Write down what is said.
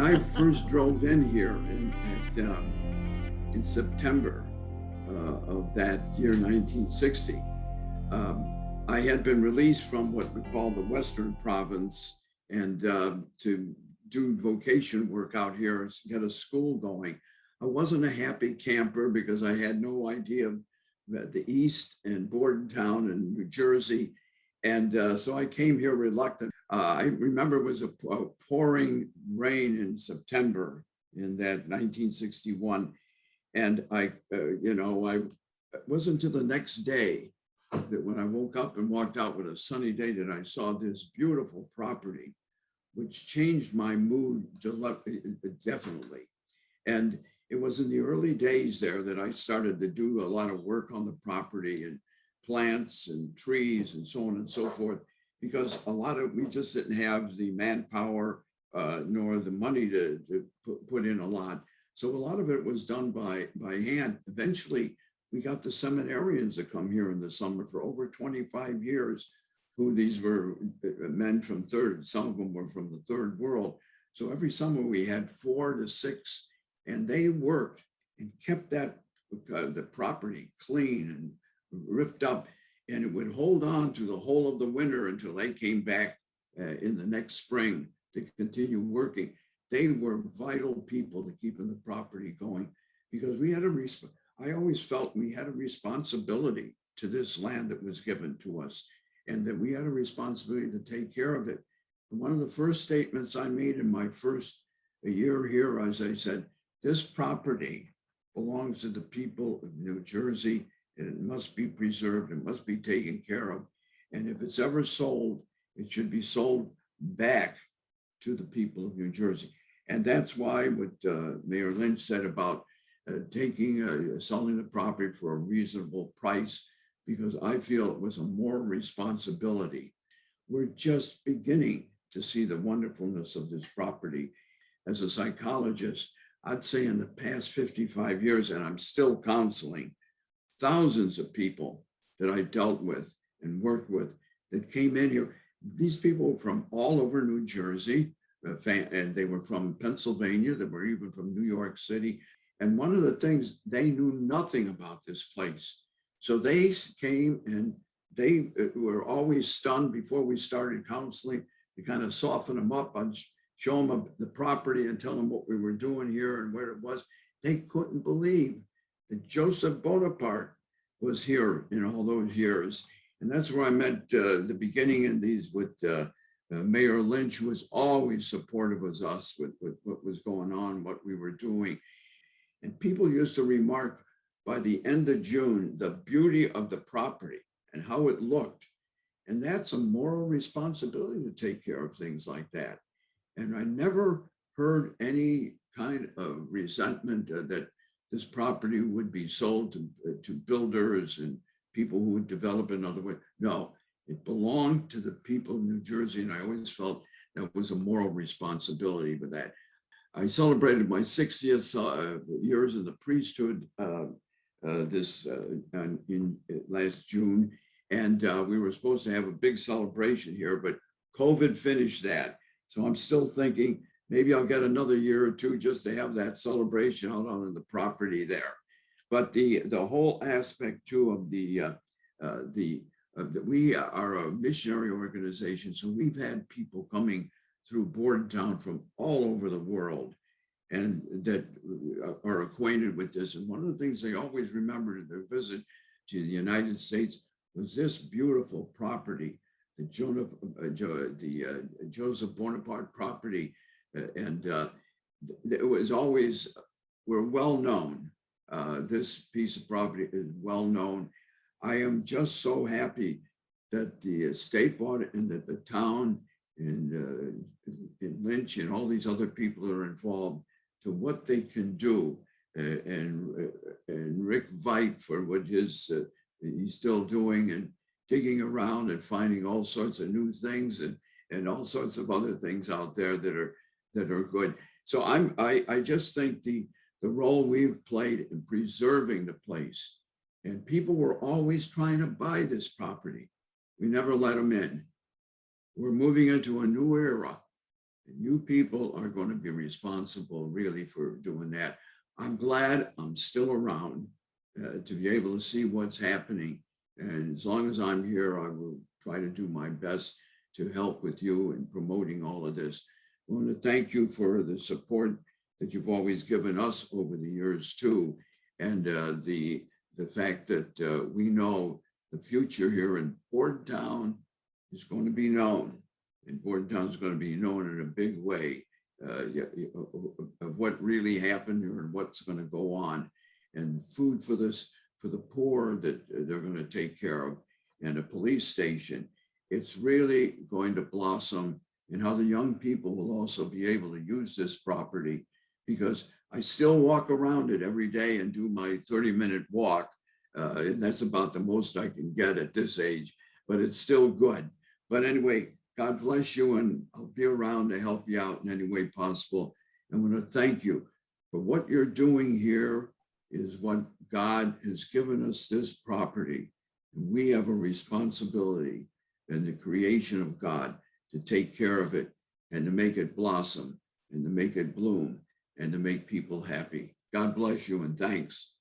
I first drove in here in September of that year, 1960, I had been released from what we call the Western Province and to do vocation work out here, get a school going. I wasn't a happy camper because I had no idea that the East and Bordentown and New Jersey. And so I came here reluctant. I remember it was a pouring rain in September in that 1961. And I wasn't until the next day that when I woke up and walked out with a sunny day that I saw this beautiful property, which changed my mood definitely. And it was in the early days there that I started to do a lot of work on the property and plants and trees and so on and so forth, because we just didn't have the manpower nor the money to put in a lot. So a lot of it was done by hand. Eventually, we got the seminarians to come here in the summer for over 25 years, who these were men from some of them were from the third world. So every summer we had 4 to 6, and they worked and kept the property clean and ripped up, and it would hold on through the whole of the winter until they came back in the next spring to continue working. They were vital people to keeping the property going, because I always felt we had a responsibility to this land that was given to us, and that we had a responsibility to take care of it. And one of the first statements I made in my first year here, as I said, this property belongs to the people of New Jersey, and it must be preserved, it must be taken care of. And if it's ever sold, it should be sold back to the people of New Jersey. And that's why what Mayor Lynch said about selling the property for a reasonable price, because I feel it was a moral responsibility. We're just beginning to see the wonderfulness of this property. As a psychologist, I'd say in the past 55 years, and I'm still counseling, thousands of people that I dealt with and worked with that came in here. These people were from all over New Jersey, and they were from Pennsylvania, they were even from New York City. And one of the things, they knew nothing about this place. So they came and they were always stunned before we started counseling to kind of soften them up and show them the property and tell them what we were doing here and where it was. They couldn't believe that Joseph Bonaparte was here in all those years. And that's where I met the beginning in these with Mayor Lynch, who was always supportive of us with what was going on, what we were doing. And people used to remark by the end of June, the beauty of the property and how it looked. And that's a moral responsibility to take care of things like that. And I never heard any kind of resentment that this property would be sold to builders and people who would develop another way. No, it belonged to the people of New Jersey. And I always felt that was a moral responsibility with that. I celebrated my 60th years in the priesthood in last June. And we were supposed to have a big celebration here, but COVID finished that. So I'm still thinking maybe I'll get another year or two just to have that celebration out on the property there. But the whole aspect too of we are a missionary organization, so we've had people coming through Bordentown from all over the world and that are acquainted with this. And one of the things they always remembered in their visit to the United States was this beautiful property, the Joseph Bonaparte property. And it was always, we're well known. This piece of property is well known. I am just so happy that the state bought it and that the town and Lynch and all these other people that are involved to what they can do. And Rick Veit for what he's still doing and digging around and finding all sorts of new things and all sorts of other things out there that are good. So I just think the role we've played in preserving the place, and people were always trying to buy this property. We never let them in. We're moving into a new era, And you people are going to be responsible really for doing that. I'm glad I'm still around to be able to see what's happening. And as long as I'm here, I will try to do my best to help with you in promoting all of this. I want to thank you for the support that you've always given us over the years too. And the fact that we know the future here in Bordentown is going to be known. And Bordentown is going to be known in a big way of what really happened here and what's going to go on. And food for this, for the poor that they're going to take care of, and a police station. It's really going to blossom, and how the young people will also be able to use this property, because I still walk around it every day and do my 30-minute walk. And that's about the most I can get at this age, but it's still good. But anyway, God bless you, and I'll be around to help you out in any way possible. I want to thank you for what you're doing here. Is what God has given us, this property. And we have a responsibility in the creation of God to take care of it and to make it blossom and to make it bloom and to make people happy. God bless you, and thanks.